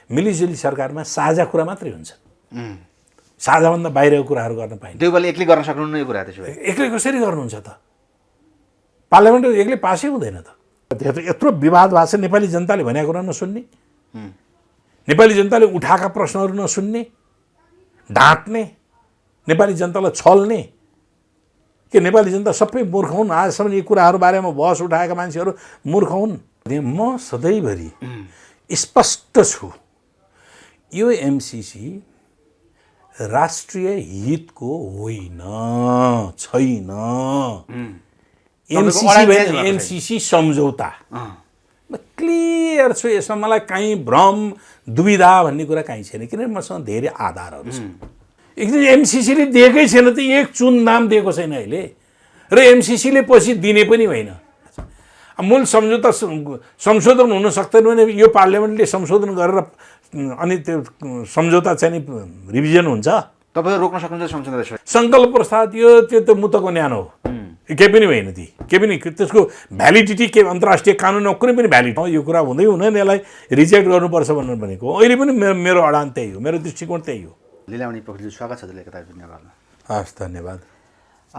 मिलिजुली सरकारमा साझा कुरा मात्रै हुन्छ। साझाभन्दा बाहिरको कुराहरू गर्न पाइन्छ। देउवाले एक्लै गर्न सक्नुहुन्न यो कुरा त्यसो भए? एक्लै कसरी गर्नुहुन्छ त? पार्लियामेन्ट एक्लै पासै हुँदैन त। यत्रो विवाद भएको छ, नेपाली जनताले भनेको कुरा नसुन्ने, नेपाली जनताले उठाएका प्रश्नहरू नसुन्ने, ढाँट्ने, नेपाली जनतालाई छल्ने, के नेपाली जनता सबै मूर्ख हुन्? आजसम्म यी कुराहरू बारेमा बहस उठाएका मान्छेहरू मूर्ख हुन्? म सधैँभरि स्पष्ट छु, यो एमसिसी राष्ट्रिय हितको होइन, छैन। एमसिसी सम्झौता। म क्लियर छु यसमा, मलाई कहीँ भ्रम दुविधा भन्ने कुरा कहीँ छैन, किनभने मसँग धेरै आधारहरू छन्। एकदम एमसिसीले दिएकै छैन त, एक चुन नाम दिएको छैन अहिले, र एमसिसीले पछि दिने पनि होइन। मूल सम्झौता संशोधन हुन सक्दैन भने यो पार्लियामेन्टले संशोधन गरेर अनि त्यो सम्झौता चाहिँ नि रिभिजन हुन्छ? तपाईँ रोक्न सक्नुहुन्छ संशोधन? सङ्कल्प प्रस्ताव त्यो त मुतको न्यानो हो, केही पनि होइन। केही पनि त्यसको भ्यालिडिटी के अन्तर्राष्ट्रिय कानुनमा कुनै पनि भ्यालिड यो कुरा हुँदै हुँदैन, यसलाई रिजेक्ट गर्नुपर्छ भनेर भनेको अहिले पनि मेरो अडान त्यही हो, मेरो दृष्टिकोण त्यही हो। लीलामणि पोखरेलजी, स्वागत छ तपाईँको कार्यक्रममा। हस्, धन्यवाद।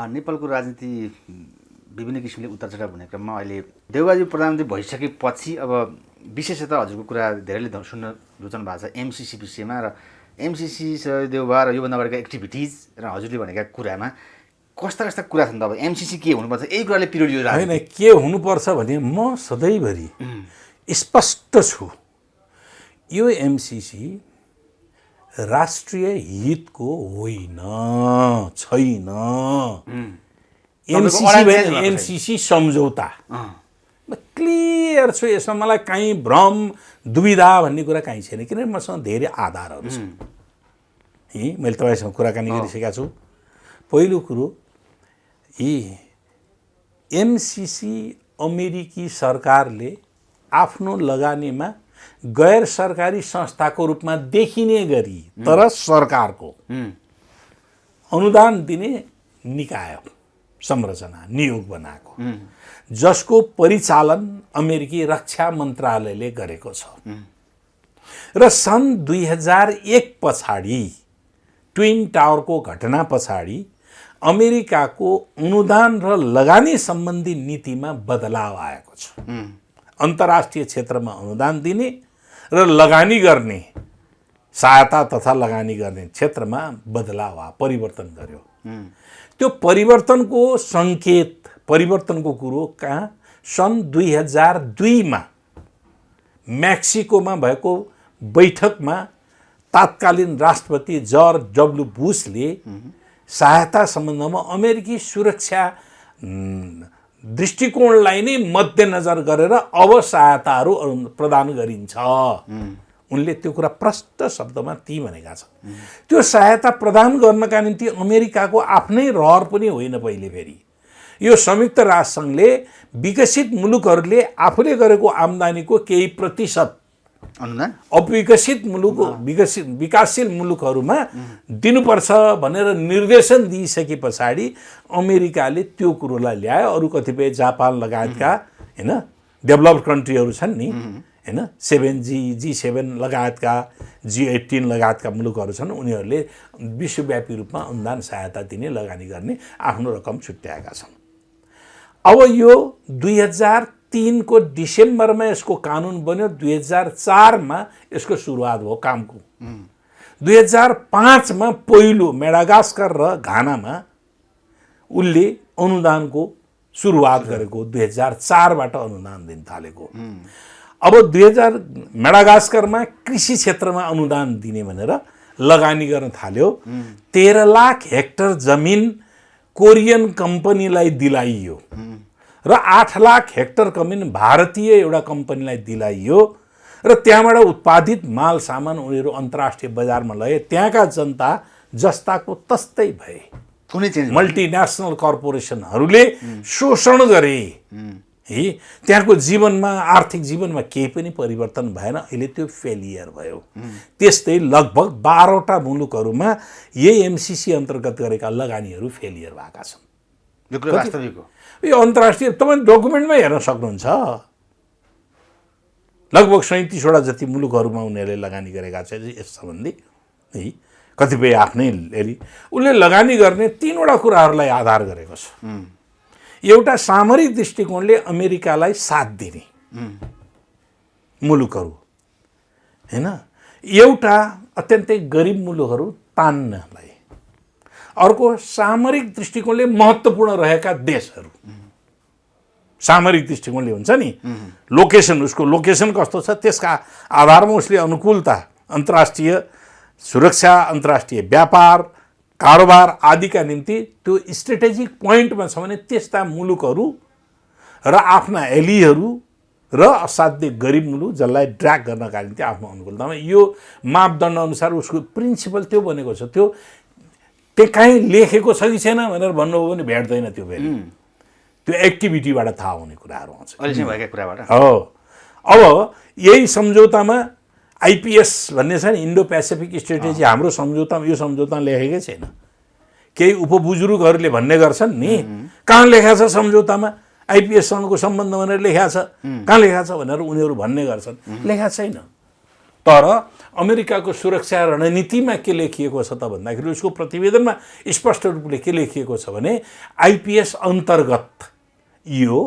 नेपालको राजनीति विभिन्न किसिमले उतार चढाव हुने क्रममा अहिले देउवाजी प्रधानमन्त्री भइसकेपछि अब विशेषतः हजुरको कुरा धेरैले सुन्न रुचाउनु भएको छ एमसिसी विषयमा, र एमसिसी देउवा र योभन्दा अगाडिका एक्टिभिटिज र हजुरले भनेका कुरामा कस्ता कस्ता कुरा छन् त? अब एमसिसी के हुनुपर्छ, यही कुराले पिरियड होइन के हुनुपर्छ भने म सधैँभरि स्पष्ट छु, यो एमसिसी राष्ट्रिय हितको होइन, छैन। एमसिसी सम्झौता। म क्लियर छु यसमा, मलाई कहीँ भ्रम दुविधा भन्ने कुरा कहीँ छैन, किनभने मसँग धेरै आधारहरू छन्। मैले तपाईँसँग कुराकानी गरिसकेका छु। पहिलो कुरो, एमसिसी अमेरिकी सरकारले आफ्नो लगानीमा गैर सरकारी संस्थाको रूपमा देखिने गरी तर सरकारको अनुदान दिने निकाय संरचना नियोग बनाएको, जसको परिचालन अमेरिकी रक्षा मन्त्रालयले गरेको छ। र सन् 2001 पछाडि ट्विन टावरको घटना पछाडि अमेरिकाको अनुदान र लगानी सम्बन्धी नीतिमा बदलाव आएको छ। अन्तर्राष्ट्रिय क्षेत्रमा अनुदान दिने र लगानी गर्ने, सहायता तथा लगानी गर्ने क्षेत्रमा बदलाव आयो, परिवर्तन गर्यो। त्यो परिवर्तनको सङ्केत, परिवर्तनको कुरो कहाँ? सन् 2002 मेक्सिकोमा भएको बैठकमा तात्कालीन राष्ट्रपति जर्ज डब्ल्यू बुशले सहायता सम्बन्धमा अमेरिकी सुरक्षा दृष्टिकोणलाई नै मध्यनजर गरेर अब सहायताहरू प्रदान गरिन्छ। उनले त्यो कुरा प्रष्ट शब्दमा भनेका छन्। त्यो सहायता प्रदान गर्नका निम्ति अमेरिकाको आफ्नै रहर पनि होइन। पहिले फेरि यो संयुक्त राष्ट्रसङ्घले विकसित मुलुकहरूले आफूले गरेको आम्दानीको केही प्रतिशत अनुदान अविकसित मुलुक विकासशील मुलुकहरूमा दिनुपर्छ भनेर निर्देशन दिइसके पछाडि अमेरिकाले त्यो कुरोलाई ल्यायो। अरू कतिपय जापान लगायतका हैन डेभलप्ड कन्ट्रीहरू छन् नि, हैन G7 लगायतका G18 लगायतका मुलुकहरू छन्, उनीहरूले विश्वव्यापी रूपमा अनुदान सहायता दिने, लगानी गर्ने आफ्नो रकम छुट्याएका छन्। अब यो 2003 को डिसेम्बरमा यसको कानुन बन्यो। 2004 मा यसको सुरुवात भयो कामको। 2005 मा पहिलो मेडागास्कर र घानामा उनले अनुदानको सुरुवात गरेको। 2004 बाट अनुदान दिन थालेको। अब 2000 मेडागास्करमा कृषि क्षेत्रमा अनुदान दिने भनेर लगानी गर्न थाल्यो। 13 लाख हेक्टर जमिन कोरियन कम्पनीलाई दिलाइयो र 8 लाख हेक्टर जमिन भारतीय एउटा कम्पनीलाई दिलाइयो र त्यहाँबाट उत्पादित माल सामान उनीहरू अन्तर्राष्ट्रिय बजारमा लगे। त्यहाँका जनता जस्ताको तस्तै भए। कुनै चेन्ज मल्टिनेसनल कर्पोरेसनहरूले शोषण गरे। त्यहाँको जीवनमा, आर्थिक जीवनमा केही पनि परिवर्तन भएन। अहिले त्यो फेलियर भयो। त्यस्तै लगभग 12वटा मुलुकहरूमा यही एमसिसी अन्तर्गत गरेका लगानीहरू फेलियर भएका छन्। यो कुरा वास्तविक हो। यो अन्तर्राष्ट्रिय तपाईँ डकुमेन्टमै हेर्न सक्नुहुन्छ। लगभग 37वटा जति मुलुकहरूमा उनीहरूले लगानी गरेका छ यस सम्बन्धी है। कतिपय आफ्नै उसले लगानी गर्ने 3वटा कुराहरूलाई आधार गरेको छ। एउटा सामरिक दृष्टिकोणले अमेरिकालाई साथ दिने मुलुकहरू हैन, एउटा अत्यन्तै गरिब मुलुकहरू तान्नलाई, अर्को सामरिक दृष्टिकोणले महत्त्वपूर्ण रहेका देशहरू। सामरिक दृष्टिकोणले हुन्छ नि, लोकेसन, उसको लोकेसन कस्तो छ त्यसका आधारमा उसले अनुकूलता, अन्तर्राष्ट्रिय सुरक्षा, अन्तर्राष्ट्रिय व्यापार, कारोबार आदिका निम्ति त्यो स्ट्रेटेजिक पोइन्टमा छ भने त्यस्ता मुलुकहरू र आफ्ना एलीहरू र असाध्य गरिब मुलुक जसलाई ड्र्याग गर्नका निम्ति आफ्नो अनुकूलतामा यो मापदण्ड अनुसार उसको प्रिन्सिपल त्यो बनेको छ। त्यो कहीँ लेखेको छ कि छैन भनेर भन्नुभयो भने भेट्दैन, त्यो फेरि त्यो एक्टिभिटीबाट थाहा हुने कुराहरू आउँछ अहिलेसम्म भएका कुराबाट। हो, अब यही सम्झौतामा आइपिएस भन्ने छ नि, इन्डो पेसिफिक स्ट्रेटेजी, हाम्रो सम्झौतामा, यो सम्झौतामा लेखेकै छैन। केही उपबुजुर्गहरूले भन्ने गर्छन् नि, कहाँ लेखा छ सम्झौतामा आइपिएससँगको सम्बन्ध भनेर लेखा छ, कहाँ लेखा छ भनेर उनीहरू भन्ने गर्छन्, लेखा छैन। तर अमेरिकाको सुरक्षा रणनीतिमा के लेखिएको छ त भन्दाखेरि उसको प्रतिवेदनमा स्पष्ट रूपले के लेखिएको छ भने आइपिएस अन्तर्गत यो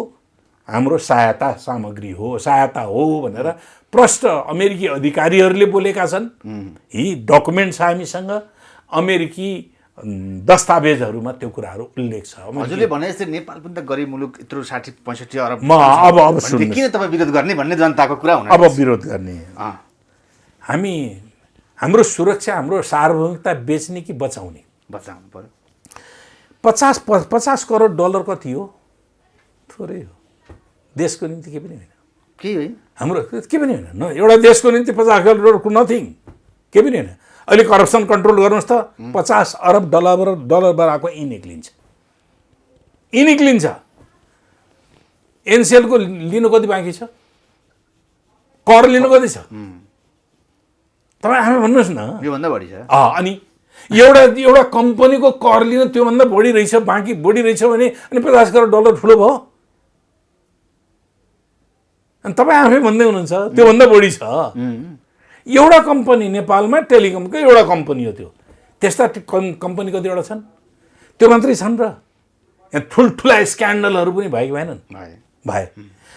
हाम्रो सहायता सामग्री हो, सहायता हो भनेर प्रष्ट अमेरिकी अधिकारीहरूले बोलेका छन्। यी डकुमेन्ट छ हामीसँग, अमेरिकी दस्तावेजहरूमा त्यो कुराहरू उल्लेख छ। हजुरले भने जस्तै नेपाल पनि त गरिब मुलुक यत्रो 60-65 अरब, अब सुन्नु, किन तपाईँ विरोध गर्ने भन्ने जनताको कुरा हुन। अब विरोध गर्ने, हामी हाम्रो सुरक्षा, हाम्रो सार्वभौमिकता बेच्ने कि बचाउने? बचाउनु पर्यो। 50 करोड डलर कति हो? थोरै हो, देशको निम्ति के पनि होइन, केही होइन, हाम्रो के पनि होइन। एउटा देशको निम्ति 50 करोडको नथिङ, के पनि होइन। अहिले करप्सन कन्ट्रोल गर्नुहोस् त, 50 अरब डलर बराबरको यी निक्लिन्छ। एनसिएलको लिनु कति बाँकी छ? कर लिनु कति छ? तपाईँ हामी भन्नुहोस् न, योभन्दा बढी छ। अनि एउटा कम्पनीको कर लिन त्योभन्दा बढी रहेछ, बाँकी बढी रहेछ भने अनि 50 करोड डलर ठुलो भयो। अनि तपाईँ आफै भन्दै हुनुहुन्छ त्योभन्दा बढी छ। एउटा कम्पनी नेपालमा टेलिकमको एउटा कम्पनी हो त्यो, त्यस्ता कम्पनी कतिवटा छन्? त्यो मात्रै छन् र यहाँ ठुल्ठुला स्क्यान्डलहरू पनि भए कि भएनन्? भए।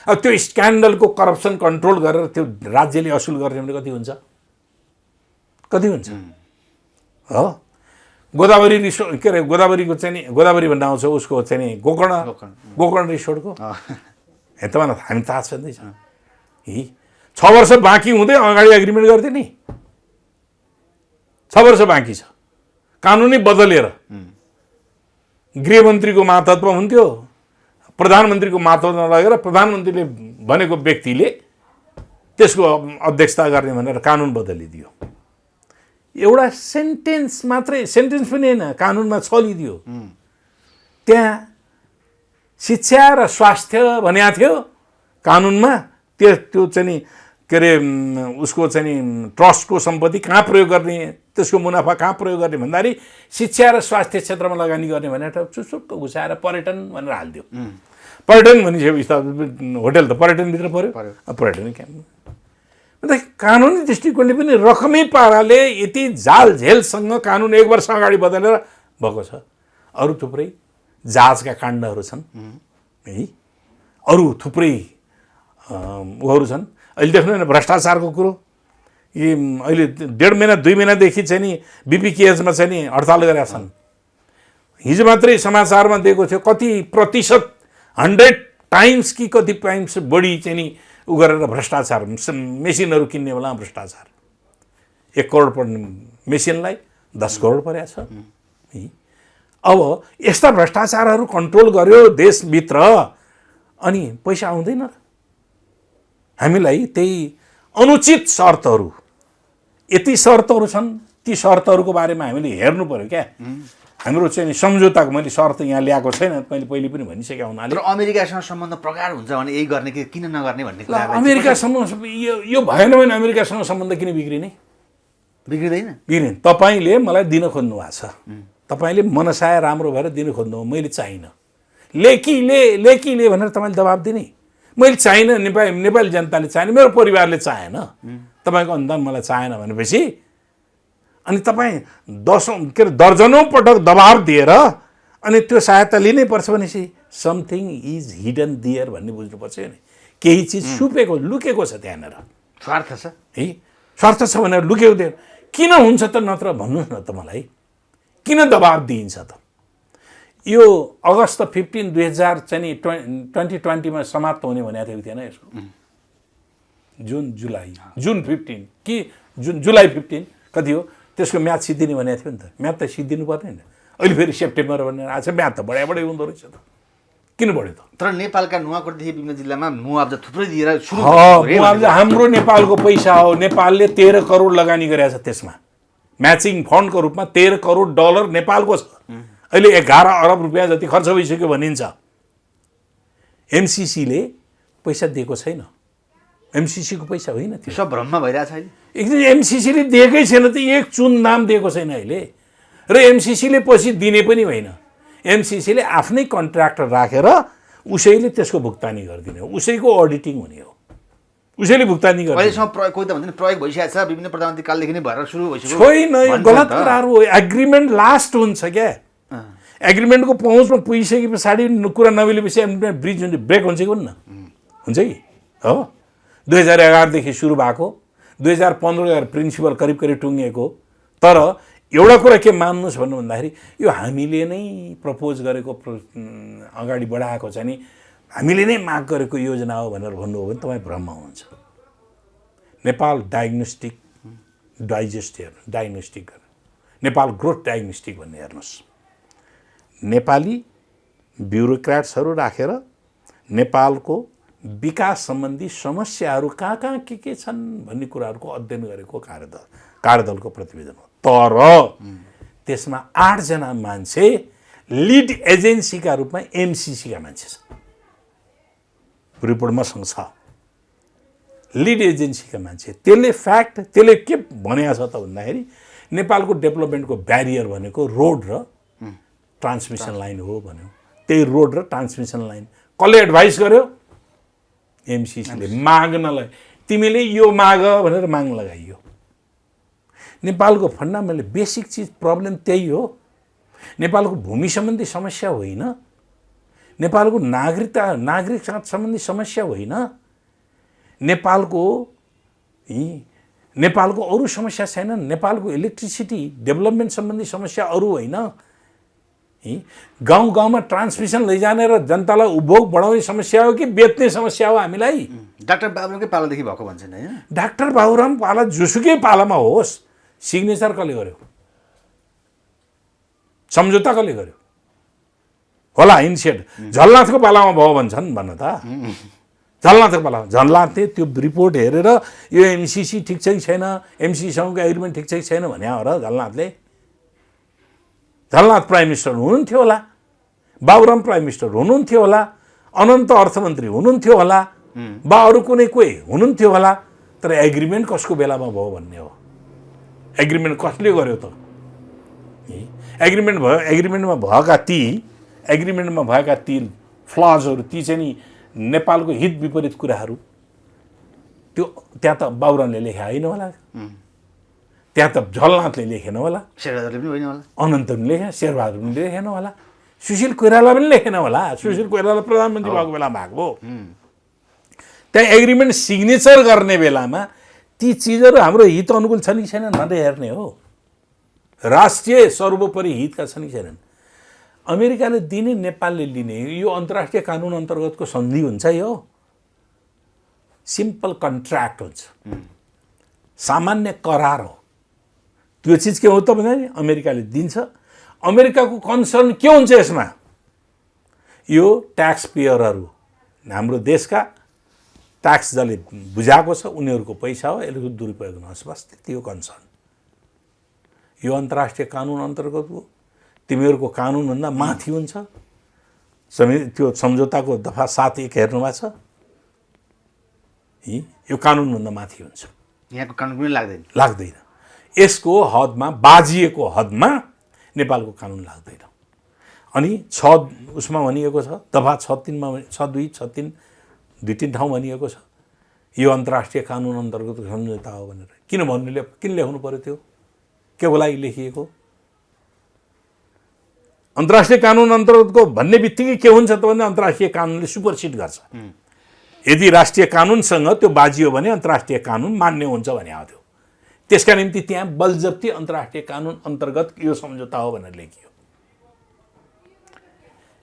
अब त्यो स्क्यान्डलको करप्सन कन्ट्रोल गरेर त्यो राज्यले असुल गर्ने भने कति हुन्छ? कति हुन्छ? हो, गोदावरी रिसोर्ट, के अरे गोदावरीको चाहिँ नि, गोदावरी भन्ने आउँछ उसको चाहिँ नि गोकर्ण रिसोर्टको, तपाईँलाई हामी थाहा छँदैछ। 6 वर्ष बाँकी हुँदै अगाडि एग्रिमेन्ट गर्थ्यो नि, 6 वर्ष बाँकी छ, कानुनै बदलेर गृहमन्त्रीको मातहतमा हुन्थ्यो, प्रधानमन्त्रीको मातहतमा लगेर प्रधानमन्त्रीले भनेको व्यक्तिले त्यसको अध्यक्षता गर्ने भनेर कानुन बदलिदियो। एउटा सेन्टेन्स मात्रै, सेन्टेन्स पनि होइन, कानुनमा छलिदियो। त्यहाँ शिक्षा र स्वास्थ्य भनेको थियो कानुनमा, त्यो चाहिँ नि के अरे उसको चाहिँ नि ट्रस्टको सम्पत्ति कहाँ प्रयोग गर्ने, त्यसको मुनाफा कहाँ प्रयोग गर्ने भन्दाखेरि शिक्षा र स्वास्थ्य क्षेत्रमा लगानी गर्ने भनेर चुसुक्क घुसाएर पर्यटन भनेर हालिदियो। पर्यटन भनिसकेपछि होटल त पर्यटनभित्र पऱ्यो, पर्यटन क्याम्प। कानुनी दृष्टिकोणले पनि रकमी पाराले यति झालझेलसँग कानुन 1 वर्ष अगाडि बदलेर भएको छ। अरू थुप्रै जहाजका काण्डहरू छन् है, अरू थुप्रै उहरू छन्। अहिले देख्नु न भ्रष्टाचारको कुरो, यी अहिले 1.5 महिना 2 महिनादेखि चाहिँ नि बिपिकेएसमा चाहिँ नि हडताल गरेका छन्। हिजो मात्रै समाचारमा दिएको थियो कति प्रतिशत 100 टाइम्स कि कति टाइम्स बढी चाहिँ नि उ गरेर भ्रष्टाचार, मेसिनहरू किन्ने बेला भ्रष्टाचार। 1 करोड पर्ने मेसिनलाई 10 करोड परेको छ। अब यस्ता भ्रष्टाचारहरू कन्ट्रोल गर्यो देशभित्र अनि पैसा आउँदैन। हामीलाई त्यही अनुचित शर्तहरू, यति शर्तहरू छन्, ती शर्तहरूको बारेमा हामीले हेर्नु पर्यो क्या। हाम्रो चाहिँ सम्झौताको मैले शर्त यहाँ ल्याएको छैन, मैले पहिले पनि भनिसकेँ हुनाले। तर अमेरिकासँग सम्बन्ध प्रगाढ हुन्छ भने यही गर्ने कि किन नगर्ने भन्ने कुरा अमेरिकासँग यो भएन भने अमेरिकासँग सम्बन्ध किन बिग्रिने? बिग्रिँदैन, बिग्रिने। तपाईँले मलाई दिन खोज्नु भएको छ, तपाईँले मनसाय राम्रो भएर दिन खोज्नु, मैले चाहिनँ, लेखिले भनेर तपाईँले दबाब दिने। मैले चाहिनँ, नेपाली जनताले चाहेन, मेरो परिवारले चाहेन, तपाईँको अनुदान मलाई चाहेन भनेपछि अनि तपाईँ दर्जनौँ पटक दबाब दिएर अनि त्यो सहायता लिनै पर्छ भनेपछि समथिङ इज हिडन दियर भन्ने बुझ्नुपर्छ नि। केही चिज सुपेको लुकेको छ त्यहाँनिर, स्वार्थ छ है, स्वार्थ छ भनेर लुकेको दिएर किन हुन्छ त? नत्र भन्नुहोस् न त मलाई, किन दबाब दिइन्छ त? यो अगस्त 15, 2020मा समाप्त हुने भनेको थियो थिएन यसको? जुन 15 कि जुलाई 15 कति हो त्यसको म्याद सिद्धिने भनेको थियो नि त। म्याद त सिद्धिनु पर्ने नि। अहिले फेरि सेप्टेम्बर भनेर आएको छ, म्याद त बढाइ हुँदो रहेछ त। किन बढ्यो त? तर नेपालका नुवाकोटदेखि विभिन्न जिल्लामा मुआवजा थुप्रै दिएर सुरु मुआवजा हाम्रो नेपालको पैसा हो। नेपालले 13 करोड लगानी गरेको छ त्यसमा, म्याचिङ फन्डको रूपमा 13 करोड डलर नेपालको छ। अहिले 11 अरब रुपियाँ जति खर्च भइसक्यो भनिन्छ। एमसिसीले पैसा दिएको छैन, एमसिसीको पैसा होइन त्यो, सब भ्रममा भइरहेछ अहिले। एकदम एमसिसीले दिएकै छैन त, एक चुन नाम दिएको छैन अहिले। र एमसिसीले पछि दिने पनि होइन। एमसिसीले आफ्नै कन्ट्र्याक्टर राखेर उसैले त्यसको भुक्तानी गरिदिने हो, उसैको अडिटिङ हुने हो, उसैले भुक्तानी गर्ने। अहिलेसम्म कोही त भन्छ नि प्रयोग भइसकेको छ, विभिन्न प्रधानमन्त्री कालदेखि नै भएर सुरु भइसक्यो। छैन, यो गलत कुराहरू हो। एग्रिमेन्ट लास्ट हुन्छ क्या। एग्रिमेन्टको पहुँचमा पुगिसके पछाडि कुरा नमिलेपछि ब्रिज हुन्छ, ब्रेक हुन्छ कि हुन्न? हुन्छ कि हो। 2011देखि सुरु भएको, 2015 प्रिन्सिपल करिब करिब टुङ्गिएको। तर एउटा कुरा के मान्नुहोस् भन्नु भन्दाखेरि यो हामीले नै प्रपोज गरेको अगाडि बढाएको छ नि, हामीले नै माग गरेको योजना हो भनेर भन्नुभयो भने तपाईँ भ्रममा हुनुहुन्छ। नेपाल डायग्नोस्टिक हेर्नु, नेपाल ग्रोथ डायग्नोस्टिक भन्ने हेर्नुहोस्। नेपाली ब्युरोक्राट्सहरू राखेर नेपालको विकास सम्बन्धी समस्याहरू कहाँ के छन् भन्ने कुराहरूको अध्ययन गरेको कार्यदलको प्रतिवेदन हो। तर त्यसमा 8 जना मान्छे लिड एजेन्सीका रूपमा एमसिसीका मान्छे छन्। रिपोर्ट मसँग छ, लिड एजेन्सीका मान्छे। त्यसले के भनेको छ त भन्दाखेरि नेपालको डेभलपमेन्टको ब्यारियर भनेको रोड र ट्रान्समिसन लाइन हो भन्यो। त्यही रोड र ट्रान्समिसन लाइन कसले एडभाइस गर्यो? एमसिसीले माग्नलाई। तिमीले यो माग भनेर माग लगाइयो। नेपालको फन्डामेन्टल बेसिक चिज प्रब्लम त्यही हो। नेपालको भूमि सम्बन्धी समस्या होइन, नेपालको नागरिकता सम्बन्धी समस्या होइन, नेपालको अरू समस्या छैन। नेपालको इलेक्ट्रिसिटी डेभलपमेन्ट सम्बन्धी समस्या अरू होइन। गाउँ गाउँमा ट्रान्समिसन लैजाने र जनतालाई उपभोग बढाउने समस्या हो कि बेच्ने समस्या हो हामीलाई? डाक्टर बाबुरामकै पालादेखि भएको भन्छन् होइन? डाक्टर बाबुराम पाला जुसुकै पालामा होस्, सिग्नेचर कसले गर्यो? सम्झौता कसले गर्यो होला? इन्सेड झलनाथको पालामा भयो भन्छन् भन्न त। झलनाथको पालामा झलनाथले त्यो रिपोर्ट हेरेर यो एमसिसी ठिक छ कि छैन, एमसिसीसँगको एग्रिमेन्ट ठिक छ कि छैन भन्या हो र झलनाथले? झलनाथ प्राइम मिनिस्टर हुनुहुन्थ्यो होला, बाबुराम प्राइम मिनिस्टर हुनुहुन्थ्यो होला, अनन्त अर्थमन्त्री हुनुहुन्थ्यो होला, बा अरू कुनै कोही हुनुहुन्थ्यो होला। तर एग्रिमेन्ट कसको बेलामा भयो भन्ने हो। एग्रिमेन्ट कसले गर्यो त? एग्रिमेन्टमा भएका ती फ्लजहरू, ती चाहिँ नि नेपालको हित विपरीत कुराहरू, त्यो त्यहाँ त बाबुरामले लेखे होइन होला, त्यहाँ त झलनाथले लेखेन होला, शेरबहादुरले पनि होइन होला, अनन्तले लेखेन, शेरबहादुरले लेखेन होला, सुशील कोइराला पनि लेखेन होला। सुशील कोइराला प्रधानमन्त्री भएको बेलामा भएको। त्यहाँ एग्रिमेन्ट सिग्नेचर गर्ने बेलामा ती चिजहरू हाम्रो हित अनुकूल छन् कि छैनन् भनेर हेर्ने हो। राष्ट्रिय सर्वोपरि हितका छन् कि छैनन्। अमेरिकाले दिने, नेपालले लिने, यो अन्तर्राष्ट्रिय कानुन अन्तर्गतको सन्धि हुन्छ। यो सिम्पल कन्ट्र्याक्ट हुन्छ, सामान्य करार हो। त्यो चिज के हो त भन्दाखेरि अमेरिकाले दिन्छ। अमेरिकाको कन्सर्न के हुन्छ यसमा? यो ट्याक्स पेयरहरू, हाम्रो देशका ट्याक्स जसले बुझाएको छ उनीहरूको पैसा हो, यसको दुरुपयोग नहोस्, बस त्यति हो कन्सर्न। यो अन्तर्राष्ट्रिय कानुन अन्तर्गत हो, तिमीहरूको कानुनभन्दा माथि हुन्छ। त्यो सम्झौताको दफा 7(1) हेर्नु भएको छ? यो कानुनभन्दा माथि हुन्छ, यहाँको कानुन पनि लाग्दैन। यसको हदमा, बाजिएको हदमा नेपालको कानुन लाग्दैन। अनि 6 उसमा भनिएको छ, दफा 6(3) मा 6(2), 6(3) 2-3 ठाउँ भनिएको छ यो अन्तर्राष्ट्रिय कानुन अन्तर्गत सम्झौता हो भनेर। किन लेख्नु पर्यो त्यो? के को लागि लेखिएको? अन्तर्राष्ट्रिय कानुन अन्तर्गतको भन्ने बित्तिकै के हुन्छ त भने अन्तर्राष्ट्रिय कानुनले सुपरसिड गर्छ। यदि राष्ट्रिय कानुनसँग त्यो बाजियो भने अन्तर्राष्ट्रिय कानुन मान्य हुन्छ भने हो त्यो। त्यसका निम्ति त्यहाँ बलजफ्ती अन्तर्राष्ट्रिय कानुन अन्तर्गत यो सम्झौता हो भनेर लेखियो।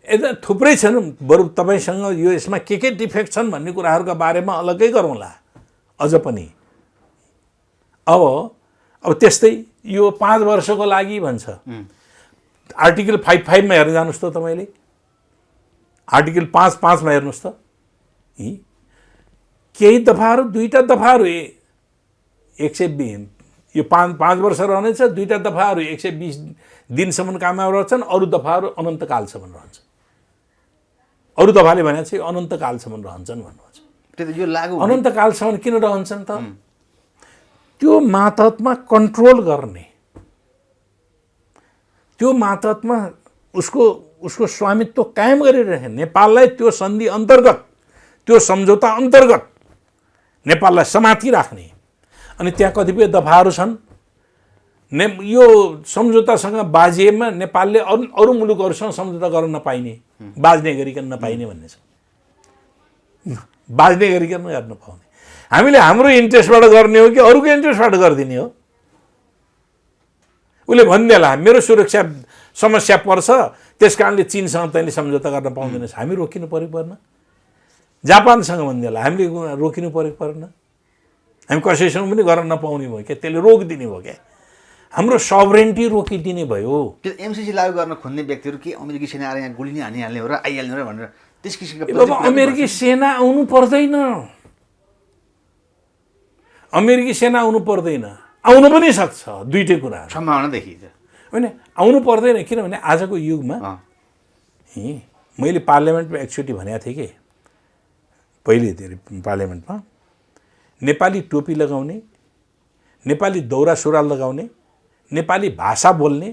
यता थुप्रै छन्, बरु तपाईँसँग यो यसमा के डिफेक्ट छन् भन्ने कुराहरूका बारेमा अलग्गै गरौँला अझ पनि। अब त्यस्तै यो 5 वर्षको लागि भन्छ। आर्टिकल 5.5 मा हेर्न जानुहोस् त तपाईँले, आर्टिकल 5.5 मा हेर्नुहोस् त। केही दफाहरू, 2टा दफाहरू 120, यो 5 वर्ष रहनेछ। 2टा दफाहरू 120 दिनसम्म काममा रहन्छन्, अरू दफाहरू अनन्तकालसम्म रहन्छ। अरू दफाले भने चाहिँ अनन्तकालसम्म रहन्छन् भन्नुहुन्छ। त्यो यो लागू अनन्तकालसम्म किन रहन्छन् त? त्यो मातहतमा कन्ट्रोल गर्ने, त्यो मातहतमा उसको स्वामित्व कायम गरिरहे, नेपाललाई त्यो सन्धि अन्तर्गत, त्यो सम्झौता अन्तर्गत नेपाललाई समाति राख्ने। अनि त्यहाँ कतिपय दफाहरू छन् यो सम्झौतासँग बाजिएमा नेपालले अरू मुलुकहरूसँग सम्झौता गर्न नपाइने, बाज्ने गरिकन नपाइने भन्ने छ। बाज्ने गरिकन गर्न पाउने। हामीले हाम्रो इन्ट्रेस्टबाट गर्ने हो कि अरूको इन्ट्रेस्टबाट गरिदिने हो? उसले भनिदिएला मेरो सुरक्षा समस्या पर्छ, त्यस कारणले चीनसँग तैँले सम्झौता गर्न पाउँदैनस्, हामी रोकिनु पऱ्यो पर्न? जापानसँग भनिदिएला हामीले रोकिनु पऱ्यो पर्न? हामी कसैसँग पनि गर्न नपाउने भयो क्या, त्यसले रोकिदिने भयो क्या, हाम्रो सभरेन्टी रोकिदिने भयो। त्यो एमसिसी लागू गर्न खोज्ने व्यक्तिहरू के अमेरिकी सेना आएर यहाँ गोली नै हानिहाल्ने हो र आइहाल्ने हो भनेर त्यस किसिमको बाबा अमेरिकी सेना आउनु पर्दैन, अमेरिकी सेना आउनु पर्दैन, आउनु पनि सक्छ। दुईटै कुरा सम्भावना देखिन्छ होइन, आउनु पर्दैन। किनभने आजको युगमा मैले पार्लियामेन्टमा एकचोटि भनेको थिएँ कि पहिले पार्लियामेन्टमा नेपाली टोपी लगाउने, नेपाली दौरा सुरुवाल लगाउने, नेपाली भाषा बोल्ने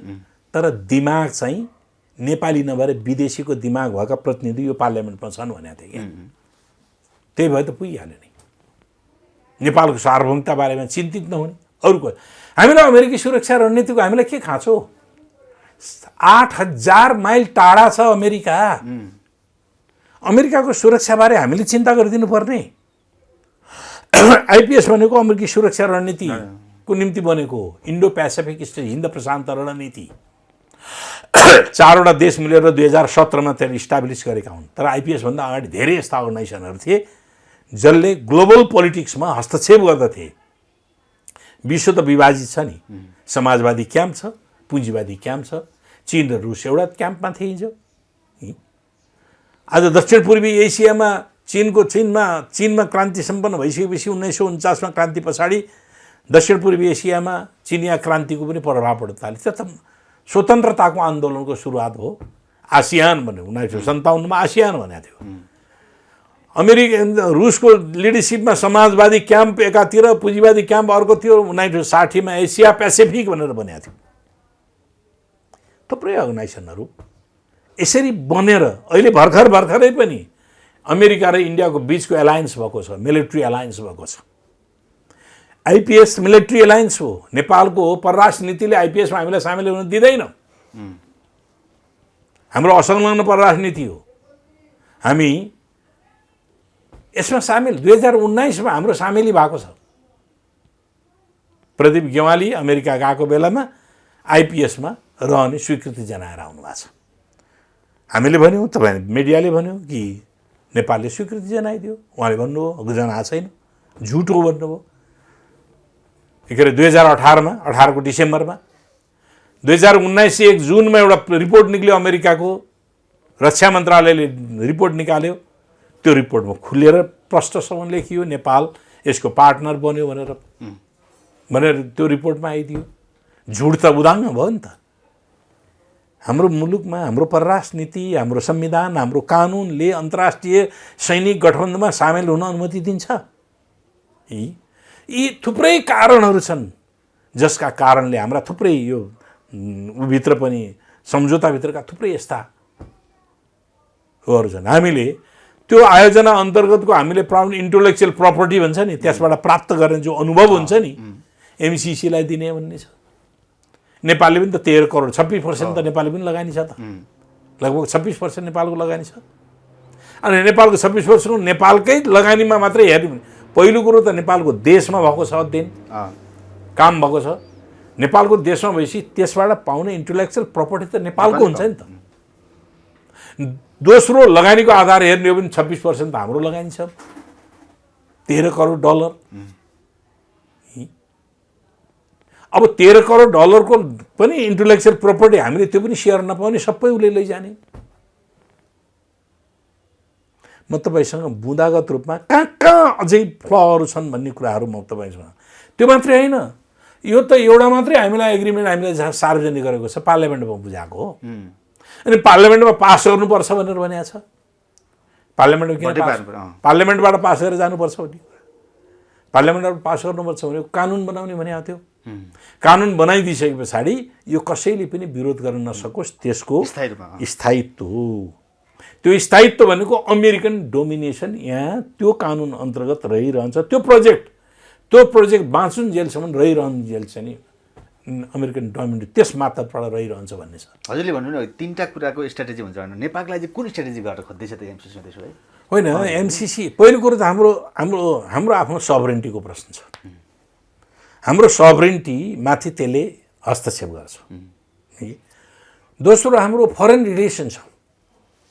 तर दिमाग चाहिँ नेपाली नभएर विदेशीको दिमाग भएका प्रतिनिधि यो पार्लियामेन्टमा छन् भनेको थिएँ कि। त्यही भए त पुगिहाल्यो नि। नेपालको सार्वभौमता बारेमा चिन्तित नहुने अरूको। हामीलाई अमेरिकी सुरक्षा रणनीतिको हामीलाई के खाँचो? 8000 माइल टाढा छ अमेरिका। अमेरिकाको सुरक्षाबारे हामीले चिन्ता गरिदिनु पर्ने? आइपिएस भनेको अमेरिकी सुरक्षा रणनीतिको निम्ति बनेको हो। इन्डो पेसिफिक स्टेट, हिन्द प्रशान्त रणनीति 4वटा देश मिलेर 2017 मा त्यसले इस्टाब्लिस गरेका हुन्। तर आइपिएस भन्दा अगाडि धेरै यस्ता अर्गनाइजेसनहरू थिए जसले ग्लोबल पोलिटिक्समा हस्तक्षेप गर्दथे। विश्व त विभाजित छ नि, समाजवादी क्याम्प छ, पुँजीवादी क्याम्प छ। चीन र रुस एउटा क्याम्पमा थिए हिजो। आज दक्षिण पूर्वी एसियामा चीनमा क्रान्ति सम्पन्न भइसकेपछि 1949 मा क्रान्ति पछाडि दक्षिण पूर्वी एसियामा चिनिया क्रान्तिको पनि प्रभाव पड्न थाल्यो। त्यो त स्वतन्त्रताको आन्दोलनको सुरुवात हो। आसियान भन्ने 1957 मा आसियान भनेको थियो। रुसको लिडरसिपमा समाजवादी क्याम्प एकातिर, पुँजीवादी क्याम्प अर्को थियो। 1960 मा एसिया पेसिफिक भनेर बनेको थियो। थुप्रै अर्गनाइजेसनहरू यसरी बनेर अहिले भर्खरै पनि अमेरिका र इन्डियाको बिचको एलायन्स भएको छ, मिलिट्री एलायन्स भएको छ। आइपिएस मिलिट्री एलायन्स हो, नेपालको हो। परराष्ट्र नीतिले आइपिएसमा हामीलाई सामेल हुन दिँदैन। हाम्रो असंलग्न परराष्ट्र नीति हो। हामी यसमा सामेल 2019 मा हाम्रो सामेली भएको छ। प्रदीप गेवाली अमेरिका गएको बेलामा आइपिएसमा रहने स्वीकृति जनाएर आउनु भएको छ। हामीले भन्यौँ, तपाईँ मिडियाले भन्यो कि नेपालले स्वीकृति जनाइदियो। उहाँले भन्नुभयो जनाएको छैन, झुट हो भन्नुभयो। के अरे 2018 मा 18 को डिसेम्बरमा 2019 1 जुनमा एउटा रिपोर्ट निक्ल्यो। अमेरिकाको रक्षा मन्त्रालयले रिपोर्ट निकाल्यो। त्यो रिपोर्टमा खुलेर प्रष्टसँग लेखियो नेपाल यसको पार्टनर बन्यो भनेर त्यो रिपोर्टमा आइदियो। झुट त उदाङ्ग भयो नि त। हाम्रो मुलुकमा हाम्रो परराष्ट्र नीति, हाम्रो संविधान, हाम्रो कानुनले अन्तर्राष्ट्रिय सैनिक गठबन्धनमा सामेल हुन अनुमति दिन्छ। यी थुप्रै कारणहरू छन् जसका कारणले हाम्रा थुप्रै यो भित्र पनि सम्झौताभित्रका थुप्रै यस्ता हरू छन्। हामीले त्यो आयोजना अन्तर्गतको हामीले इन्टेलेक्चुअल प्रपर्टी भन्छ नि त्यसबाट प्राप्त गर्ने जो अनुभव हुन्छ नि एमसिसीलाई दिने भन्ने छ। नेपालले पनि त 13 करोड 26% त नेपालले पनि लगानी छ त, लगभग 26% नेपालको लगानी छ। अनि नेपालको 26% नेपालकै लगानीमा मात्रै हेर्ने भने पहिलो कुरो त नेपालको देशमा भएको छ अध्ययन काम भएको छ। नेपालको देशमा भएपछि त्यसबाट पाउने इन्टेलेक्चुअल प्रपर्टी त नेपालको हुन्छ नि त। दोस्रो लगानीको आधार हेर्ने हो भने 26% त हाम्रो लगानी छ, 13 करोड डलर। अब 13 करोड डलरको पनि इन्टेलेक्चुअल प्रपर्टी हामीले त्यो पनि सेयर नपाउने, सबै उसले लैजाने। म तपाईँसँग बुँदागत रूपमा कहाँ कहाँ अझै फ्लहरू छन् भन्ने कुराहरू म तपाईँसँग, त्यो मात्रै होइन, यो त एउटा मात्रै हामीलाई एग्रिमेन्ट हामीले सार्वजनिक गरेको छ, पार्लियामेन्टमा बुझाएको हो। अनि पार्लियामेन्टमा पास गर्नुपर्छ भनेर भनेको छ। पार्लियामेन्टमा किन पार्लियामेन्टबाट पास गरेर जानुपर्छ भन्ने कुरा, पार्लियामेन्टबाट पास गर्नुपर्छ भने कानुन बनाउने भनेको थियो। कानुन बनाइदिइसके पछाडि यो कसैले पनि विरोध गर्न नसकोस्, त्यसको स्थायित्व हो। त्यो स्थायित्व भनेको अमेरिकन डोमिनेसन यहाँ त्यो कानुन अन्तर्गत रहिरहन्छ। त्यो प्रोजेक्ट बाँचुन्जेलसम्म रहिरहन्जेलसम्म नि अमेरिकन डोमिनेसन त्यस मात्राबाट रहिरहन्छ भन्ने छ। हजुरले भन्नु न 3टा कुराको स्ट्राटेजी हुन्छ भने नेपाललाई चाहिँ कुन स्ट्राटेजी गरेर खोज्दैछ त एमसिसी त्यसो भए? होइन, एमसिसी पहिलो कुरो त हाम्रो आफ्नो सभरेन्टीको प्रश्न छ। हाम्रो सभरेन्टी माथि त्यसले हस्तक्षेप गर्छ। दोस्रो हाम्रो फरेन रिलेसन छ,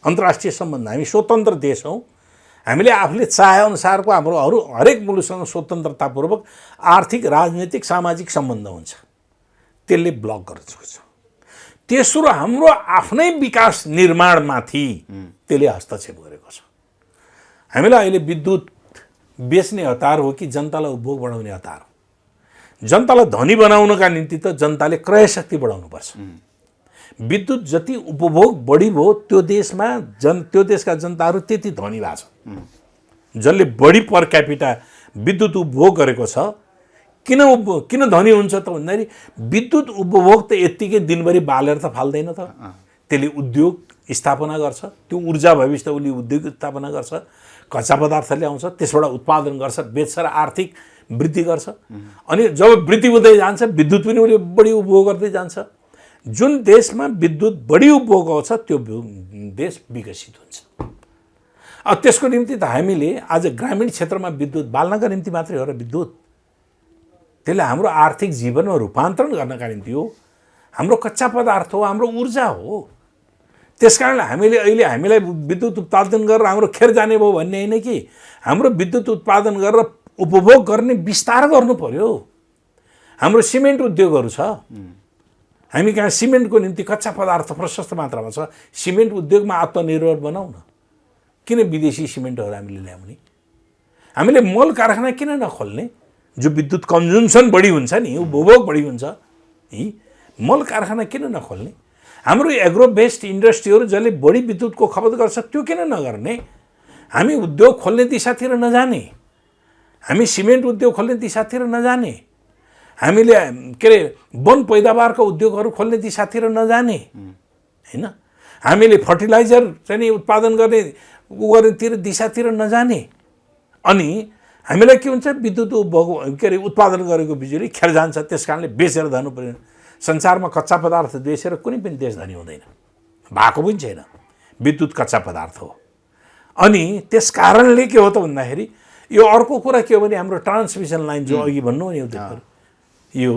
अन्तर्राष्ट्रिय सम्बन्ध। हामी स्वतन्त्र देश हौँ, हामीले आफूले चाहेअनुसारको हाम्रो हरेक मुलुकसँग स्वतन्त्रतापूर्वक आर्थिक राजनैतिक सामाजिक सम्बन्ध हुन्छ, त्यसले ब्लक गर्न सक्छ। तेस्रो हाम्रो आफ्नै विकास निर्माणमाथि त्यसले हस्तक्षेप गरेको छ। हामीलाई अहिले विद्युत बेच्ने हतार हो कि जनतालाई उपभोग बढाउने हतार हो? जनतालाई धनी बनाउनका निम्ति त जनताले क्रय शक्ति बढाउनुपर्छ। विद्युत जति उपभोग बढी भयो त्यो देशका जनताहरू त्यति धनी भएको छ। जसले बढी पर क्यापिटा विद्युत उपभोग गरेको छ, किन धनी हुन्छ त भन्दाखेरि विद्युत उपभोग त यत्तिकै दिनभरि बालेर त फाल्दैन त, त्यसले उद्योग स्थापना गर्छ। त्यो ऊर्जा भएपछि त उसले उद्योग स्थापना गर्छ, कच्चा पदार्थ ल्याउँछ, त्यसबाट उत्पादन गर्छ, बेच्छ र आर्थिक वृद्धि गर्छ। अनि जब वृद्धि हुँदै जान्छ विद्युत पनि उसले बढी उपभोग गर्दै जान्छ। जुन देशमा विद्युत बढी उपभोग आउँछ त्यो देश विकसित हुन्छ। अब त्यसको निम्ति त हामीले आज ग्रामीण क्षेत्रमा विद्युत बाल्नका निम्ति मात्रै हो र विद्युत त्यसले हाम्रो आर्थिक जीवनमा रूपान्तरण गर्नका निम्ति हो, हाम्रो कच्चा पदार्थ हो, हाम्रो ऊर्जा हो। त्यसकारण हामीलाई विद्युत उत्पादन गरेर हाम्रो खेर जाने भयो भन्ने होइन कि हाम्रो विद्युत उत्पादन गरेर उपभोग गर्ने विस्तार गर्नु पर्यो। हाम्रो सिमेन्ट उद्योगहरू छ, हामी कहाँ सिमेन्टको निम्ति कच्चा पदार्थ प्रशस्त मात्रामा छ। सिमेन्ट उद्योगमा आत्मनिर्भर बनाऊ न, किन विदेशी सिमेन्टहरू हामीले ल्याउने? हामीले मल कारखाना किन नखोल्ने? जो विद्युत कन्जम्सन बढी हुन्छ नि, उपभोग बढी हुन्छ, मल कारखाना किन नखोल्ने? हाम्रो एग्रो बेस्ड इन्डस्ट्रीहरू जसले बढी विद्युतको खपत गर्छ त्यो किन नगर्ने? हामी उद्योग खोल्ने दिशातिर नजाने, हामी सिमेन्ट उद्योग खोल्ने दिशातिर नजाने, हामीले के अरे वन पैदावारका उद्योगहरू खोल्ने दिशातिर नजाने, होइन? हामीले फर्टिलाइजर चाहिँ उत्पादन गर्नेतिर दिशातिर नजाने। अनि हामीलाई के हुन्छ, विद्युत उपभोग के अरे उत्पादन गरेको बिजुली खेर जान्छ, त्यस कारणले बेचेर जानु पर्यो। संसारमा कच्चा पदार्थ बेचेर कुनै पनि देश धनी हुँदैन, भएको पनि छैन। विद्युत कच्चा पदार्थ हो। अनि त्यस कारणले के हो त भन्दाखेरि यो अर्को कुरा के हो भने हाम्रो ट्रान्समिसन लाइन जो अघि भन्नु नि यो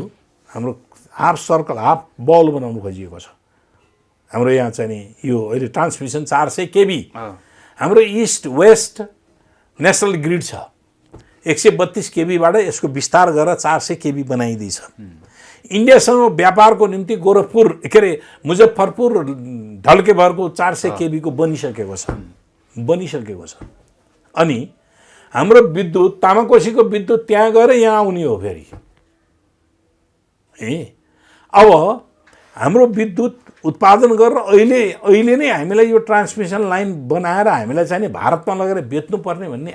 हाम्रो हाफ सर्कल हाफ बल बनाउनु खोजिएको छ। हाम्रो यहाँ चाहिँ नि यो अहिले ट्रान्समिसन 400 केबी हाम्रो इस्ट वेस्ट नेसनल ग्रिड छ। 132 केबीबाट यसको विस्तार गरेर 400 केबी बनाइदिन्छ। इन्डियासँग व्यापारको निम्ति गोरखपुर के अरे मुजफ्फरपुर ढल्केभरको 400 केबीको बनिसकेको छ। अनि हाम्रो विद्युत तामाकोसीको विद्युत त्यहाँ गएर यहाँ आउने हो फेरि। अब हाम्रो विद्युत उत्पादन गरेर अहिले नै हामीलाई यो ट्रान्समिसन लाइन बनाएर हामीलाई चाहिँ भारतमा लगेर बेच्नुपर्ने भन्ने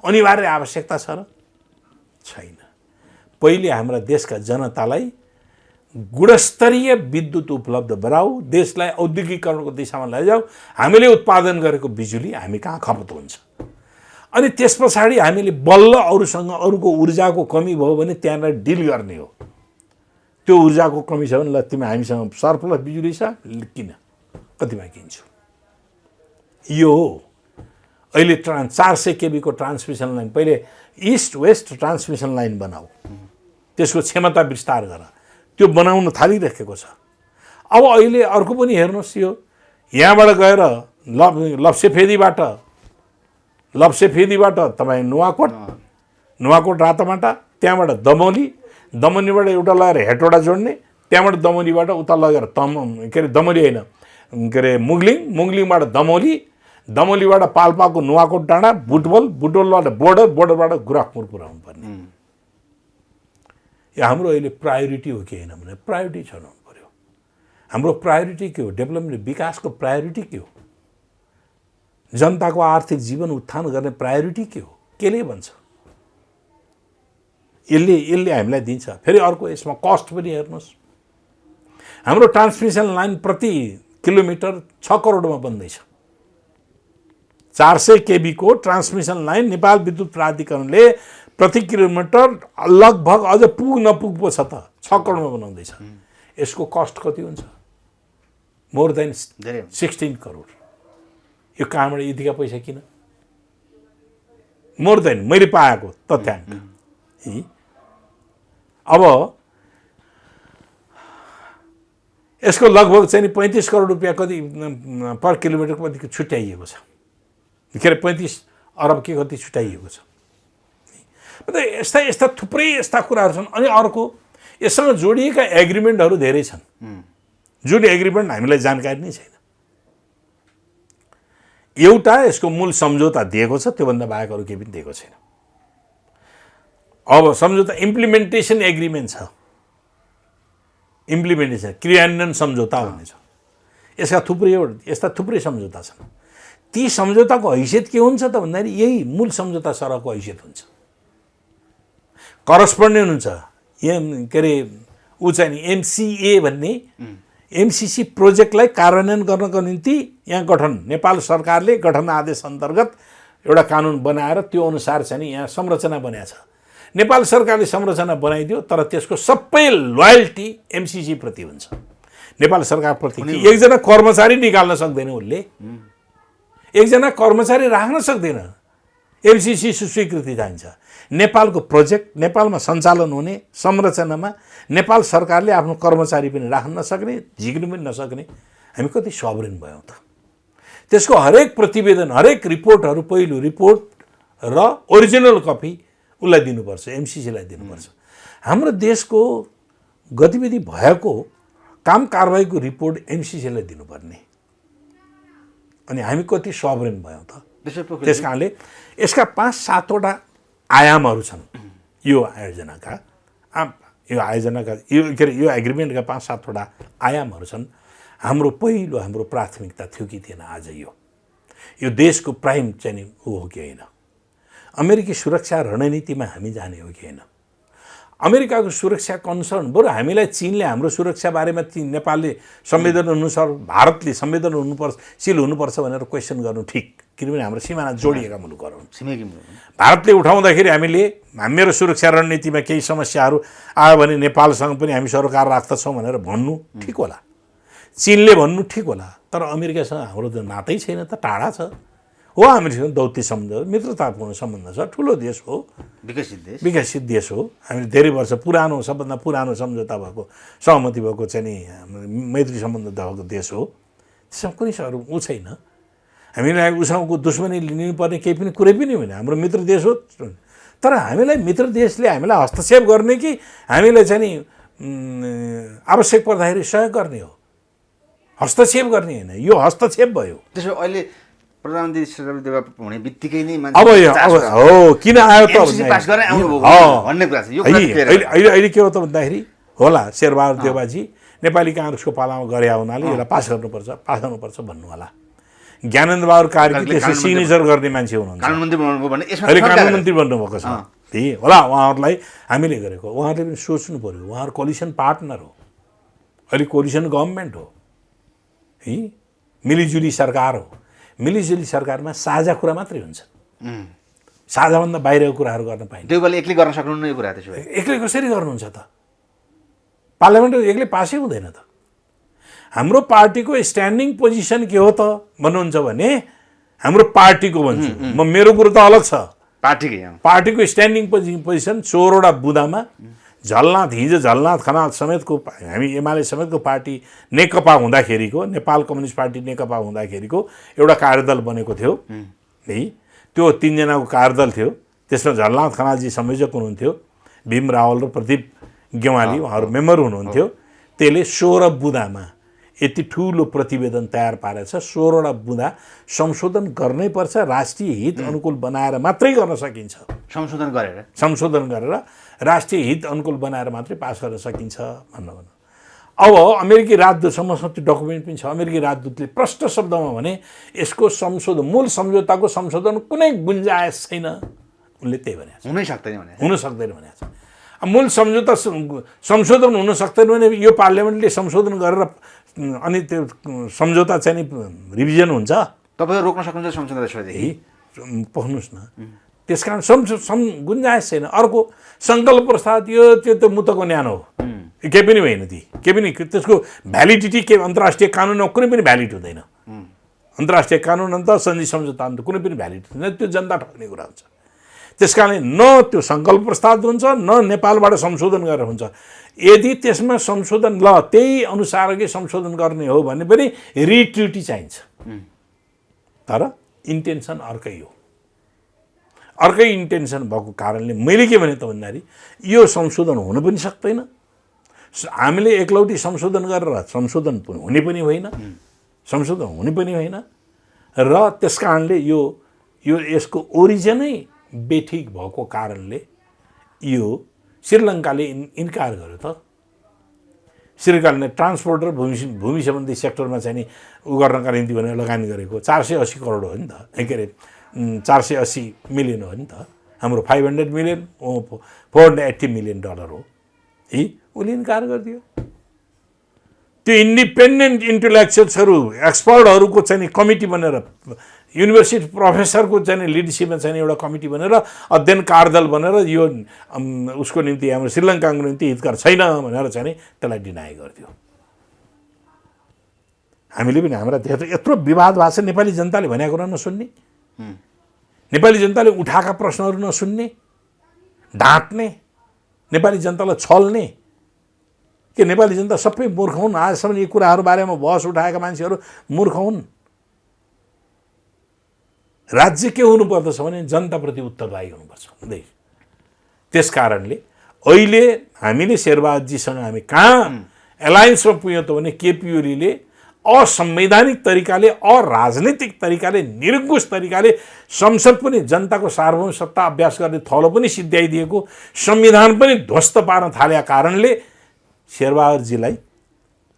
अनिवार्य आवश्यकता छ र छैन? पहिले हाम्रा देशका जनतालाई गुणस्तरीय विद्युत उपलब्ध गराऊ, देशलाई औद्योगिकरणको दिशामा लैजाऊ, हामीले उत्पादन गरेको बिजुली हामी कहाँ खपत हुन्छ। अनि त्यस पछाडि हामीले बल्ल अरूसँग अरूको ऊर्जाको कमी भयो भने त्यहाँलाई डिल गर्ने हो। त्यो ऊर्जाको कमी छ भने ल तिमी हामीसँग सरप्लस बिजुली छ किन, कतिमा किन्छु। यो हो अहिले 400 केबीको ट्रान्समिसन लाइन, पहिले इस्ट वेस्ट ट्रान्समिसन लाइन बनाऊ, त्यसको क्षमता विस्तार गर, त्यो बनाउन थालिरहेको छ। अब अहिले अर्को पनि हेर्नुहोस्, यो यहाँबाट गएर लप्सेफेदीबाट तपाईँ नुवाकोट रातामाटा, त्यहाँबाट दमोलीबाट एउटा लगेर हेटौडा जोड्ने, त्यहाँबाट दमोलीबाट उता लगेर दमोली होइन मुगलिङबाट दमोलीबाट पाल्पाको नुवाकोट डाँडा, बुटवलबाट बोर्डरबाट गुराखपुर पुऱ्याउनु पर्ने। यो हाम्रो अहिले प्रायोरिटी हो कि होइन भने प्रायोरिटी छनाउनु पर्यो। हाम्रो प्रायोरिटी के हो? डेभलपमेन्ट, विकासको प्रायोरिटी के हो? जनताको आर्थिक जीवन उत्थान गर्ने प्रायोरिटी के हो? केले भन्छ? यसले हामीलाई दिन्छ। फेरि अर्को यसमा कस्ट पनि हेर्नुहोस्। हाम्रो ट्रान्समिसन लाइन प्रति किलोमिटर 6 करोडमा बन्दैछ। 400 केबीको ट्रान्समिसन लाइन नेपाल विद्युत प्राधिकरणले प्रति किलोमिटर लगभग अझ नपुग पो छ त 6 करोडमा बनाउँदैछ। यसको कस्ट कति हुन्छ? More than 16 crore. यो कहाँबाट यतिका पैसा किन? मोर देन मैले पाएको तथ्याङ्क। अब यसको लगभग चाहिँ 35 करोड रुपियाँ कति पर किलोमिटर कति छुट्याइएको छ, के अरे 35 अरब के कति छुट्याइएको छ। यस्ता थुप्रै यस्ता कुराहरू छन्। अनि अर्को यससँग जोडिएका एग्रिमेन्टहरू धेरै छन्, जुन एग्रिमेन्ट हामीलाई जानकारी नै छैन। एउटा यसको मूल सम्झौता दिएको छ, त्योभन्दा बाहेक अरू केही पनि दिएको छैन। अब सम्झौता इम्प्लिमेन्टेसन एग्रिमेन्ट छ, इम्प्लिमेन्टेसन क्रियान्वयन सम्झौता भन्ने छ। यस्ता थुप्रै सम्झौता छन्। ती सम्झौताको हैसियत के हुन्छ त भन्दाखेरि यही मूल सम्झौता सरहको हैसियत हुन्छ, करस्पोन्डेन्ट हुन्छ। के अरे ऊ चाहिँ नि MCA भन्ने MCC प्रोजेक्टलाई कार्यान्वयन गर्नको निम्ति यहाँ नेपाल सरकारले गठन आदेश अन्तर्गत एउटा कानुन बनाएर त्यो अनुसार चाहिँ नि यहाँ संरचना बनाएको छ। नेपाल सरकारले संरचना बनाइदियो, तर त्यसको सबै लोयल्टी MCC प्रति हुन्छ, नेपाल सरकारप्रति। एकजना कर्मचारी निकाल्न सक्दैन, उसले एकजना कर्मचारी राख्न सक्दैन। MCC स्वीकृति चाहिन्छ। नेपालको प्रोजेक्ट नेपालमा सञ्चालन हुने संरचनामा नेपाल सरकारले आफ्नो कर्मचारी पनि राख्न नसक्ने, झिक्नु पनि नसक्ने। हामी कति सभरेन भयौँ त। त्यसको हरेक प्रतिवेदन, हरेक रिपोर्टहरू, पहिलो रिपोर्ट र ओरिजिनल कपी उसलाई दिनुपर्छ, MCCलाई दिनुपर्छ। हाम्रो देशको गतिविधि भएको काम कारबाहीको रिपोर्ट MCCलाई दिनुपर्ने। अनि हामी कति सभरेन भयौँ त। त्यस कारणले यसका 5-7 वटा आयामहरू छन् यो आयोजनाका। यो एग्रिमेन्टका 5-7 वटा आयामहरू छन्। हाम्रो प्राथमिकता थियो कि थिएन आज यो देशको प्राइम चाहिँ हो कि होइन? अमेरिकी सुरक्षा रणनीतिमा हामी जाने हो कि होइन? अमेरिकाको सुरक्षा कन्सर्न, बरु हामीलाई चीनले हाम्रो सुरक्षा बारेमा नेपालले संवेदन अनुसार भारतले संवेदन हुनुपर्छ भनेर क्वेसन गर्नु ठिक, किनभने हाम्रो सिमाना जोडिएका मुलुकहरू हुन्। छिमेकी मुलुक भारतले उठाउँदाखेरि मेरो सुरक्षा रणनीतिमा केही समस्याहरू आयो भने नेपालसँग पनि हामी सरोकार राख्दछौँ भनेर भन्नु ठिक होला, चीनले भन्नु ठिक होला। तर अमेरिकासँग हाम्रो त नातै छैन त, टाढा छ हो। हामीसँग दौत्य सम्बन्ध, मित्रतापूर्ण सम्बन्ध छ, ठुलो देश हो, विकसित देश हो। हामीले धेरै वर्ष सबभन्दा पुरानो सम्झौता भएको, सहमति भएको चाहिँ नि मैत्री सम्बन्ध भएको देश हो। त्यसमा कुनै अरू ऊ छैन। हामीलाई उसँगको दुश्मनी लिनुपर्ने केही पनि कुरै पनि होइन। हाम्रो मित्र देश हो, तर हामीलाई मित्र देशले हामीलाई हस्तक्षेप गर्ने कि हामीलाई चाहिँ नि आवश्यक पर्दाखेरि सहयोग गर्ने हो, हस्तक्षेप गर्ने होइन। यो हस्तक्षेप भयो। त्यसो अहिले प्रधानमन्त्री शेरबहादुर देउवा हुने बित्तिकै नै अब हो किन आयो त भन्ने कुरा छ। अहिले के हो त भन्दाखेरि होला शेरबहादुर देउवाजी नेपाली काङ्ग्रेसको पालामा गरे हुनाले यसलाई पास गर्नुपर्छ भन्नु होला। ज्ञानेन्द्र बहादुर कार्की त्यसको सिग्नेचर गर्ने मान्छे हुनुहुन्छ, अहिले कानुनमन्त्री बन्नुभएको छ। त्यही होला उहाँहरूलाई हामीले गरेको। उहाँहरूले पनि सोच्नु पर्यो, उहाँहरू कोलिसन पार्टनर हो। अहिले कोलिसन गभर्मेन्ट हो है, मिलिजुली सरकार हो। मिलिजुली सरकारमा साझा कुरा मात्रै हुन्छ, साझाभन्दा बाहिरको कुराहरू गर्न पाइन्छ। देउवाले एक्लै गर्न सक्नुहुन्न यो कुरा त्यसो भए? एक्लै कसरी गर्नुहुन्छ त? पार्लियामेन्ट एक्लै पासै हुँदैन त। हाम्रो पार्टीको स्ट्यान्डिङ पोजिसन के हो त भन्नुहुन्छ भने हाम्रो पार्टीको भन्छु म, मेरो कुरो त अलग छ। पार्टीको स्ट्यान्डिङ पोजिसन 16वटा बुँदामा झलनाथ, हिजो झलनाथ खनाल समेतको, हामी एमाले समेतको पार्टी नेकपा हुँदाखेरिको, नेपाल कम्युनिस्ट पार्टी नेकपा हुँदाखेरिको एउटा कार्यदल बनेको थियो है। त्यो 3 जनाको कार्यदल थियो। त्यसमा झलनाथ खनालजी संयोजक हुनुहुन्थ्यो, भीम रावल र प्रदीप गेवाली उहाँहरू मेम्बर हुनुहुन्थ्यो। त्यसले 16 बुँदामा यति ठुलो प्रतिवेदन तयार पारेछ। 16वटा बुँदा संशोधन गर्नै पर्छ, राष्ट्रिय हित अनुकूल बनाएर मात्रै गर्न सकिन्छ। संशोधन गरेर राष्ट्रिय हित अनुकूल बनाएर मात्रै पास गर्न सकिन्छ भन्नु। अब अमेरिकी राजदूतसँग मसँग त्यो डकुमेन्ट पनि छ। अमेरिकी राजदूतले प्रष्ट शब्दमा भने यसको संशोधन, मूल सम्झौताको संशोधन कुनै गुन्जायस छैन, उनले त्यही भनेको छ। हुन सक्दैन भनेको छ। मूल सम्झौता संशोधन हुन सक्दैन भने यो पार्लियामेन्टले संशोधन गरेर अनि त्यो सम्झौता चाहिँ नि रिभिजन हुन्छ? तपाईँ रोक्न सक्नुहुन्छ संशोधन? पढ्नुहोस् न। त्यस कारण गुन्जायस छैन। अर्को सङ्कल्प प्रस्ताव यो त्यो त मुतको न्यानो हो, केही पनि होइन। केही पनि त्यसको भ्यालिडिटी के अन्तर्राष्ट्रिय कानुनमा कुनै पनि भ्यालिड हुँदैन। अन्तर्राष्ट्रिय कानुन अन्त सन्धि सम्झौता अन्त कुनै पनि भ्यालिड हुँदैन। त्यो जनता ठग्ने कुरा हुन्छ। त्यस कारणले न त्यो सङ्कल्प प्रस्ताव हुन्छ न नेपालबाट संशोधन गरेर हुन्छ। यदि त्यसमा संशोधन ल त्यही अनुसारकै संशोधन गर्ने हो भने पनि रिट्रिटी चाहिन्छ। तर इन्टेन्सन अर्कै हो। अर्कै इन्टेन्सन भएको कारणले मैले के भने त भन्दाखेरि यो संशोधन हुन पनि सक्दैन। हामीले एकलौटी संशोधन गरेर संशोधन हुने पनि होइन, संशोधन हुने पनि होइन। र त्यस कारणले यो यसको ओरिजिनै बेठिक भएको कारणले यो श्रीलङ्काले इन्कार गर्यो त। श्रीलङ्काले ट्रान्सपोर्ट र भूमि सम्बन्धी सेक्टरमा चाहिँ नि उ गर्नका निम्ति भनेर लगानी गरेको 480 करोड हो नि त, के अरे 480 मिलियन हो नि त। हाम्रो 500 मिलियन, 480 मिलियन डलर हो है। उसले इन्कार गरिदियो। त्यो इन्डिपेन्डेन्ट इन्टेलेक्चुअल्सहरू, एक्सपर्टहरूको चाहिँ नि कमिटी बनेर, युनिभर्सिटी प्रोफेसरको चाहिँ लिडरसिपमा चाहिँ एउटा कमिटी बनेर, अध्ययन कार्यदल बनेर यो उसको निम्ति, हाम्रो श्रीलङ्काको निम्ति हितकर छैन भनेर चाहिँ नि त्यसलाई डिनाइ गरिदियो। हामीले पनि हाम्रा यत्रो विवाद भएको छ, नेपाली जनताले भनेको कुरा नसुन्ने, नेपाली जनताले उठाएका प्रश्नहरू नसुन्ने, ढाँट्ने, नेपाली जनतालाई छल्ने। के नेपाली जनता सबै मूर्ख हुन्? आजसम्म यी कुराहरू बारेमा बहस उठाएका मान्छेहरू मूर्ख हुन्? राज्य के हुनुपर्दछ भने जनताप्रति उत्तरदायी हुनुपर्छ हुँदै। त्यस कारणले अहिले हामीले शेरबहादुरजीसँग हामी कहाँ एलायन्समा पुग्यौँ त भने केपी ओलीले असंवैधानिक तरिकाले, अराजनीतिक तरिकाले, निरङ्कुश तरिकाले संसद पनि जनताको सार्वभौम सत्ता अभ्यास गर्ने थलो पनि सिद्ध्याइदिएको, संविधान पनि ध्वस्त पार्न थालेका कारणले शेरबहादुरजीलाई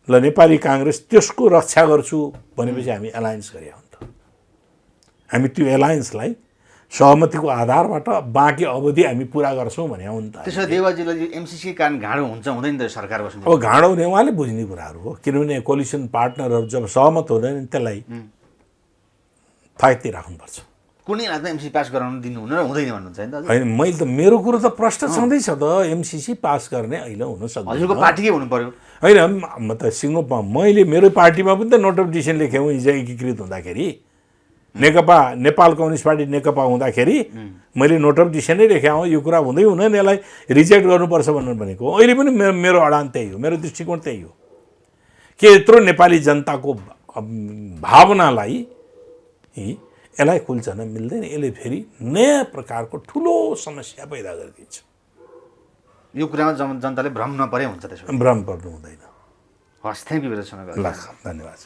ल नेपाली काङ्ग्रेस त्यसको रक्षा गर्छु भनेपछि हामी एलायन्स गरे हो नि त। हामी त्यो एलायन्सलाई सहमतिको आधारबाट बाँकी अवधि हामी पुरा गर्छौँ भने हो नि त। त्यसो देवाजीलाई एमसिसी कारण घाँडो हुन्छ हुँदैन त सरकार बस्नु? अब घाँडो हुने उहाँले बुझ्ने कुराहरू हो, किनभने कोलिसन पार्टनरहरू जब सहमत हुँदैन त्यसलाई थाइती राख्नुपर्छ। कुनै हालतमा एमसिसी पास गराउनु दिनु हुन र हुँदैन भन्नुहुन्छ नि त? होइन, मैले त मेरो कुरो त प्रश्न छँदैछ त। एमसिसी पास गर्ने अहिले हुन सक्दैन। हजुरको पार्टीकै हुनु पर्यो। होइन, म त सिङ्गो मैले मेरो पार्टीमा पनि त नोट अफ डिसिसन लेखेँ हिजो एकीकृत हुँदाखेरि। नेकपा, नेपाल कम्युनिस्ट पार्टी नेकपा हुँदाखेरि मैले नोट अफ डिसिसनै लेखेँ हो, यो कुरा हुँदै हुँदैन, यसलाई रिजेक्ट गर्नुपर्छ भनेर भनेको। अहिले पनि मेरो अडान त्यही हो, मेरो दृष्टिकोण त्यही हो कि यत्रो नेपाली जनताको भावनालाई यसलाई खुल्चन मिल्दैन। यसले फेरि नयाँ प्रकारको ठुलो समस्या पैदा गरिदिन्छ। यो कुरामा जनताले भ्रम नपरे हुन्छ? त्यसो भ्रम पर्नु हुँदैन। हस्, थ्याङ्क यू। ल, धन्यवाद।